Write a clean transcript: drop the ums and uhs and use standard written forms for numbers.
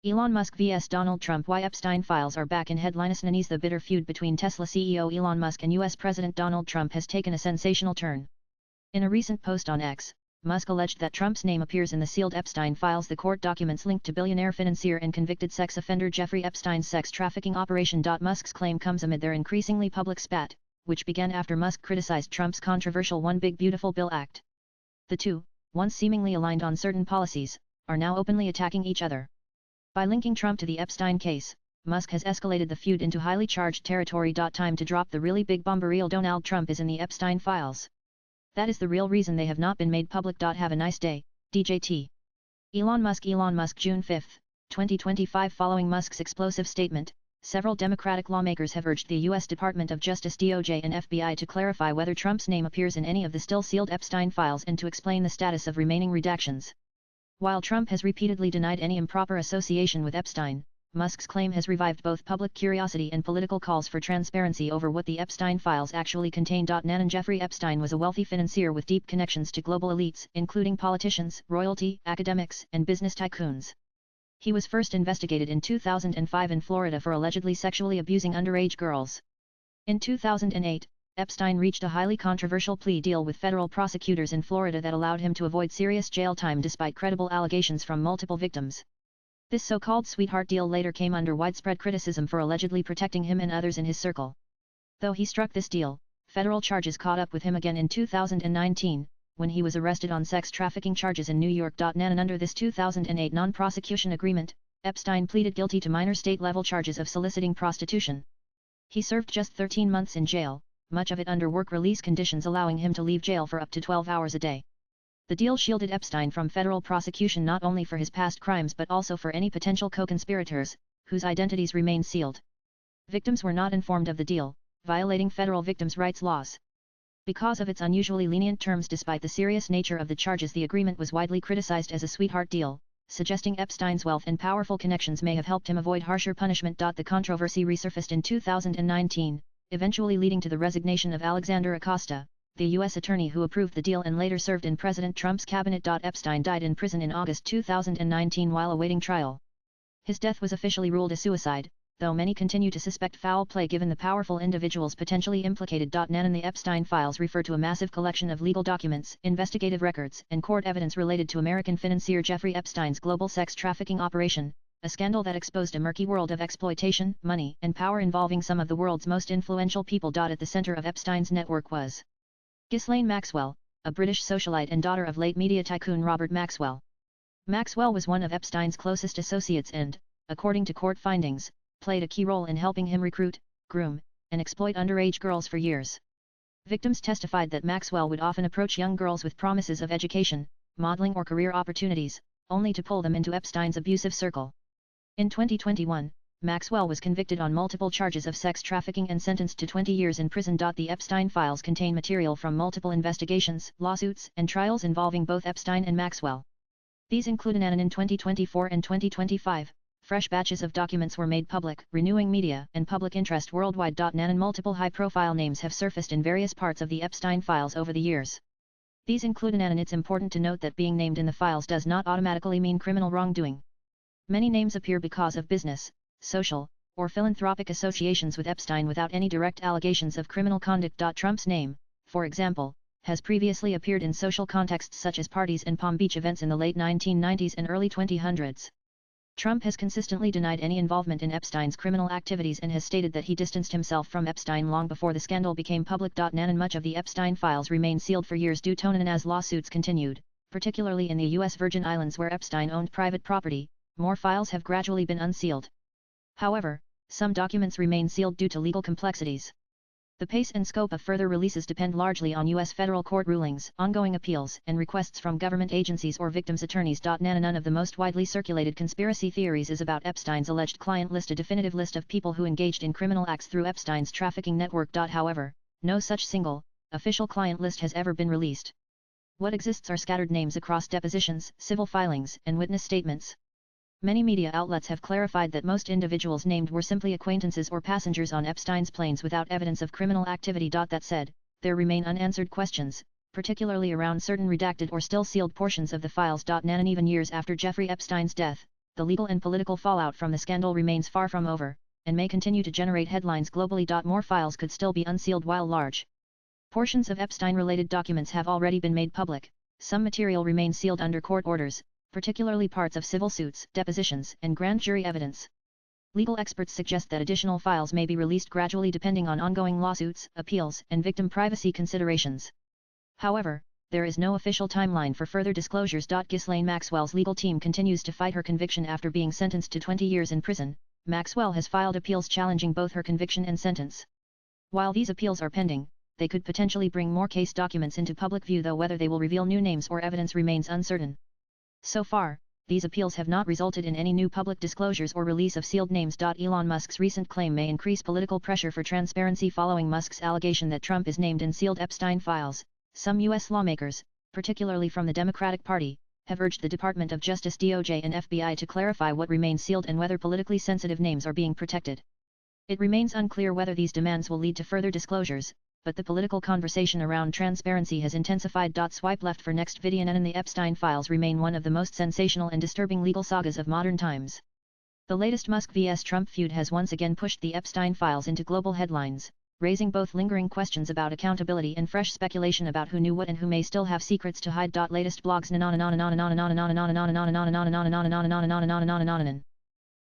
Elon Musk vs Donald Trump. Why Epstein files are back in headlines. The bitter feud between Tesla CEO Elon Musk and US President Donald Trump has taken a sensational turn. In a recent post on X, Musk alleged that Trump's name appears in the sealed Epstein files, the court documents linked to billionaire financier and convicted sex offender Jeffrey Epstein's sex trafficking operation. Musk's claim comes amid their increasingly public spat, which began after Musk criticized Trump's controversial One Big Beautiful Bill Act. The two, once seemingly aligned on certain policies, are now openly attacking each other. By linking Trump to the Epstein case, Musk has escalated the feud into highly charged territory. Time to drop the really big bomb. Real Donald Trump is in the Epstein files. That is the real reason they have not been made public. Have a nice day, DJT. Elon Musk June 5, 2025. Following Musk's explosive statement, several Democratic lawmakers have urged the U.S. Department of Justice DOJ and FBI to clarify whether Trump's name appears in any of the still sealed Epstein files and to explain the status of remaining redactions. While Trump has repeatedly denied any improper association with Epstein, Musk's claim has revived both public curiosity and political calls for transparency over what the Epstein files actually contain. Jeffrey Epstein was a wealthy financier with deep connections to global elites, including politicians, royalty, academics, and business tycoons. He was first investigated in 2005 in Florida for allegedly sexually abusing underage girls. In 2008, Epstein reached a highly controversial plea deal with federal prosecutors in Florida that allowed him to avoid serious jail time despite credible allegations from multiple victims. This so-called sweetheart deal later came under widespread criticism for allegedly protecting him and others in his circle. Though he struck this deal, federal charges caught up with him again in 2019, when he was arrested on sex trafficking charges in New York. And under this 2008 non-prosecution agreement, Epstein pleaded guilty to minor state-level charges of soliciting prostitution. He served just 13 months in jail, much of it under work release conditions allowing him to leave jail for up to 12 hours a day. The deal shielded Epstein from federal prosecution not only for his past crimes but also for any potential co-conspirators, whose identities remain sealed. Victims were not informed of the deal, violating federal victims' rights laws. Because of its unusually lenient terms despite the serious nature of the charges, the agreement was widely criticized as a sweetheart deal, suggesting Epstein's wealth and powerful connections may have helped him avoid harsher punishment. The controversy resurfaced in 2019, eventually leading to the resignation of Alexander Acosta, the U.S. attorney who approved the deal and later served in President Trump's cabinet. Epstein died in prison in August 2019 while awaiting trial. His death was officially ruled a suicide, though many continue to suspect foul play given the powerful individuals potentially implicated. And the Epstein files refer to a massive collection of legal documents, investigative records, and court evidence related to American financier Jeffrey Epstein's global sex trafficking operation, a scandal that exposed a murky world of exploitation, money, and power involving some of the world's most influential people. At the center of Epstein's network was Ghislaine Maxwell, a British socialite and daughter of late media tycoon Robert Maxwell. Maxwell was one of Epstein's closest associates and, according to court findings, played a key role in helping him recruit, groom, and exploit underage girls for years. Victims testified that Maxwell would often approach young girls with promises of education, modeling or career opportunities, only to pull them into Epstein's abusive circle. In 2021, Maxwell was convicted on multiple charges of sex trafficking and sentenced to 20 years in prison. The Epstein files contain material from multiple investigations, lawsuits, and trials involving both Epstein and Maxwell. These include an in 2024 and 2025. Fresh batches of documents were made public, renewing media and public interest worldwide. And multiple high-profile names have surfaced in various parts of the Epstein files over the years. These include and it's important to note that being named in the files does not automatically mean criminal wrongdoing. Many names appear because of business, social, or philanthropic associations with Epstein without any direct allegations of criminal conduct. Trump's name, for example, has previously appeared in social contexts such as parties and Palm Beach events in the late 1990s and early 2000s. Trump has consistently denied any involvement in Epstein's criminal activities and has stated that he distanced himself from Epstein long before the scandal became public. And much of the Epstein files remained sealed for years due to and as lawsuits continued, particularly in the U.S. Virgin Islands where Epstein owned private property. More files have gradually been unsealed. However, some documents remain sealed due to legal complexities. The pace and scope of further releases depend largely on U.S. federal court rulings, ongoing appeals, and requests from government agencies or victims' attorneys. None of the most widely circulated conspiracy theories is about Epstein's alleged client list, a definitive list of people who engaged in criminal acts through Epstein's trafficking network. However, no such single, official client list has ever been released. What exists are scattered names across depositions, civil filings, and witness statements. Many media outlets have clarified that most individuals named were simply acquaintances or passengers on Epstein's planes without evidence of criminal activity. That said, there remain unanswered questions, particularly around certain redacted or still sealed portions of the files. And even years after Jeffrey Epstein's death, the legal and political fallout from the scandal remains far from over, and may continue to generate headlines globally. More files could still be unsealed while large portions of Epstein-related documents have already been made public. Some material remains sealed under court orders, particularly parts of civil suits, depositions, and grand jury evidence. Legal experts suggest that additional files may be released gradually depending on ongoing lawsuits, appeals, and victim privacy considerations. However, there is no official timeline for further disclosures. Ghislaine Maxwell's legal team continues to fight her conviction after being sentenced to 20 years in prison. Maxwell has filed appeals challenging both her conviction and sentence. While these appeals are pending, they could potentially bring more case documents into public view, though whether they will reveal new names or evidence remains uncertain. So far, these appeals have not resulted in any new public disclosures or release of sealed names. Elon Musk's recent claim may increase political pressure for transparency following Musk's allegation that Trump is named in sealed Epstein files. Some U.S. lawmakers, particularly from the Democratic Party, have urged the Department of Justice (DOJ) and FBI to clarify what remains sealed and whether politically sensitive names are being protected. It remains unclear whether these demands will lead to further disclosures, but the political conversation around transparency has intensified. Swipe left for next video. And the Epstein files remain one of the most sensational and disturbing legal sagas of modern times. The latest Musk vs. Trump feud has once again pushed the Epstein files into global headlines, raising both lingering questions about accountability and fresh speculation about who knew what and who may still have secrets to hide. Latest blogs.